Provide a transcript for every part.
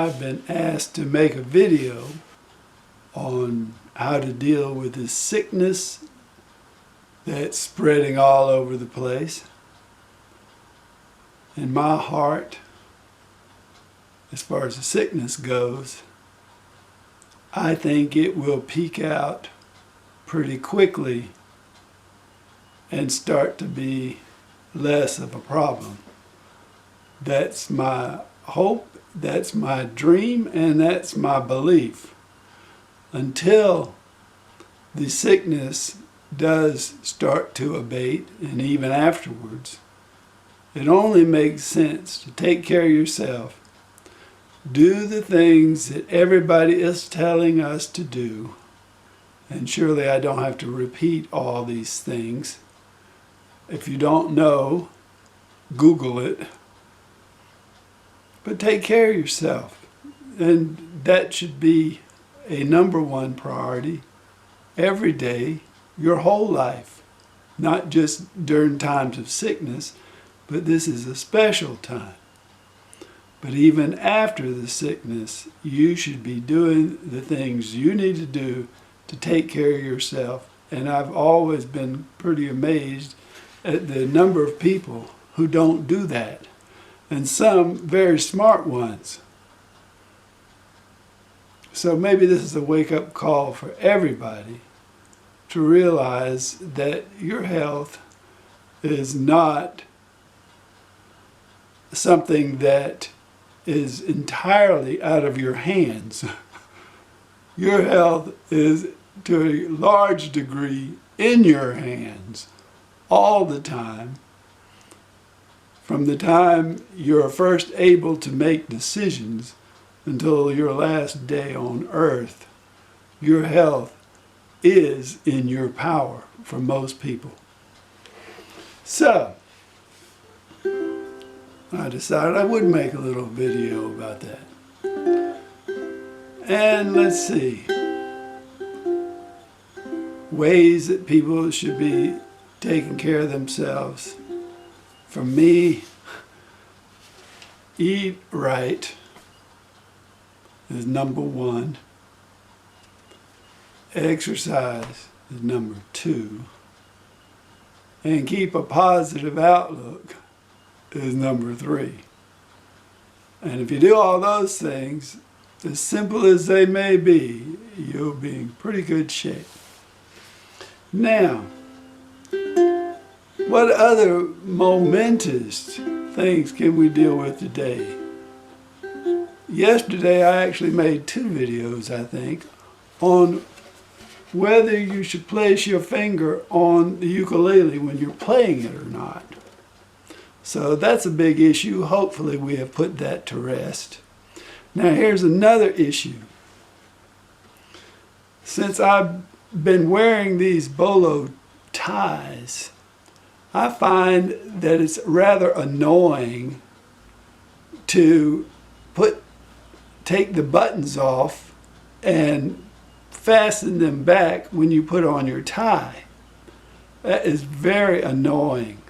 I've been asked to make a video on how to deal with this sickness that's spreading all over the place. In my heart, as far as the sickness goes, I think it will peak out pretty quickly and start to be less of a problem. That's my hope, that's my dream, and that's my belief. Until the sickness does start to abate, and even afterwards, it only makes sense to take care of yourself. Do the things that everybody is telling us to do. And surely I don't have to repeat all these things. If you don't know, Google it. But take care of yourself. And that should be a number one priority every day, your whole life. Not just during times of sickness, but this is a special time. But even after the sickness, you should be doing the things you need to do to take care of yourself. And I've always been pretty amazed at the number of people who don't do that. And some very smart ones. So maybe this is a wake-up call for everybody to realize that your health is not something that is entirely out of your hands. Your health is to a large degree in your hands all the time. From the time you're first able to make decisions until your last day on earth, your health is in your power for most people. So, I decided I would make a little video about that. And let's see. Ways that people should be taking care of themselves. For me, eat right is number one. Exercise is number two. And keep a positive outlook is number three. And if you do all those things, as simple as they may be, you'll be in pretty good shape. Now, what other momentous things can we deal with today? Yesterday I actually made 2 videos, I think, on whether you should place your finger on the ukulele when you're playing it or not. So that's a big issue. Hopefully we have put that to rest. Now here's another issue. Since I've been wearing these bolo ties, I find that it's rather annoying to take the buttons off and fasten them back when you put on your tie. That is very annoying.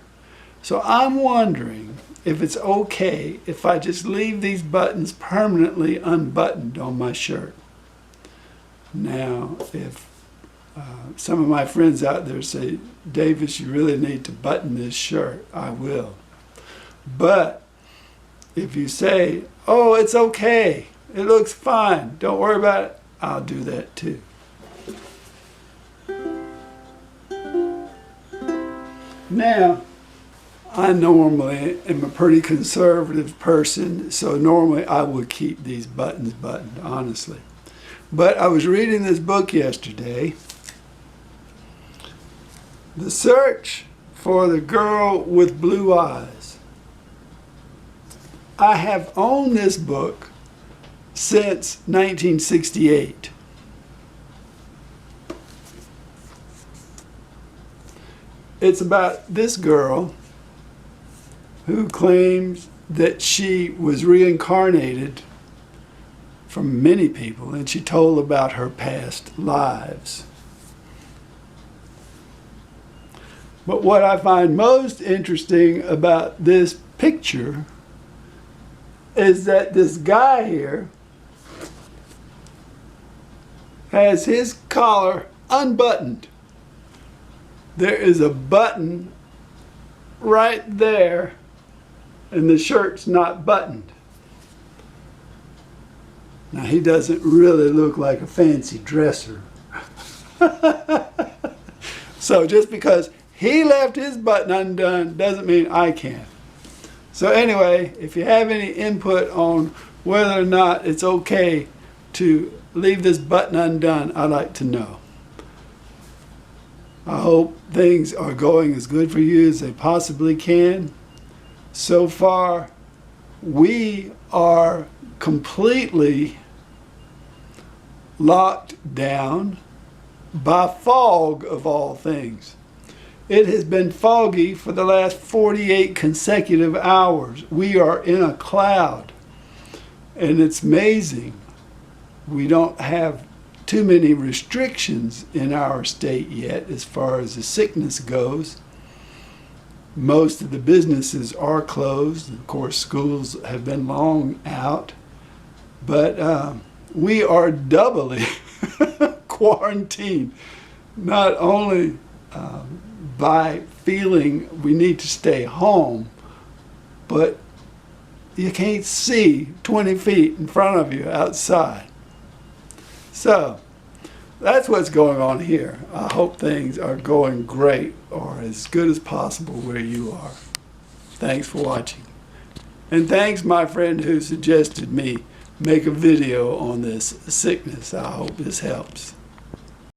So I'm wondering if it's okay if I just leave these buttons permanently unbuttoned on my shirt. Now, if some of my friends out there say, Davis, you really need to button this shirt, I will. But if you say, oh, it's okay, it looks fine, don't worry about it, I'll do that too. Now, I normally am a pretty conservative person, so normally I would keep these buttons buttoned, honestly. But I was reading this book yesterday, The Search for the Girl with Blue Eyes. I have owned this book since 1968. It's about this girl who claims that she was reincarnated from many people, and she told about her past lives. But what I find most interesting about this picture is that this guy here has his collar unbuttoned. There is a button right there, and the shirt's not buttoned. Now, he doesn't really look like a fancy dresser. So just because he left his button undone doesn't mean I can. So anyway, if you have any input on whether or not it's okay to leave this button undone, I'd like to know. I hope things are going as good for you as they possibly can. So far, we are completely locked down by fog of all things. It has been foggy for the last 48 consecutive hours. We are in a cloud, and it's amazing. We don't have too many restrictions in our state yet as far as the sickness goes. Most of the businesses are closed. Of course, schools have been long out. But we are doubly quarantined, not only by feeling we need to stay home, but you can't see 20 feet in front of you outside. So that's what's going on here. I hope things are going great or as good as possible where you are. Thanks for watching. And thanks my friend who suggested me make a video on this sickness. I hope this helps.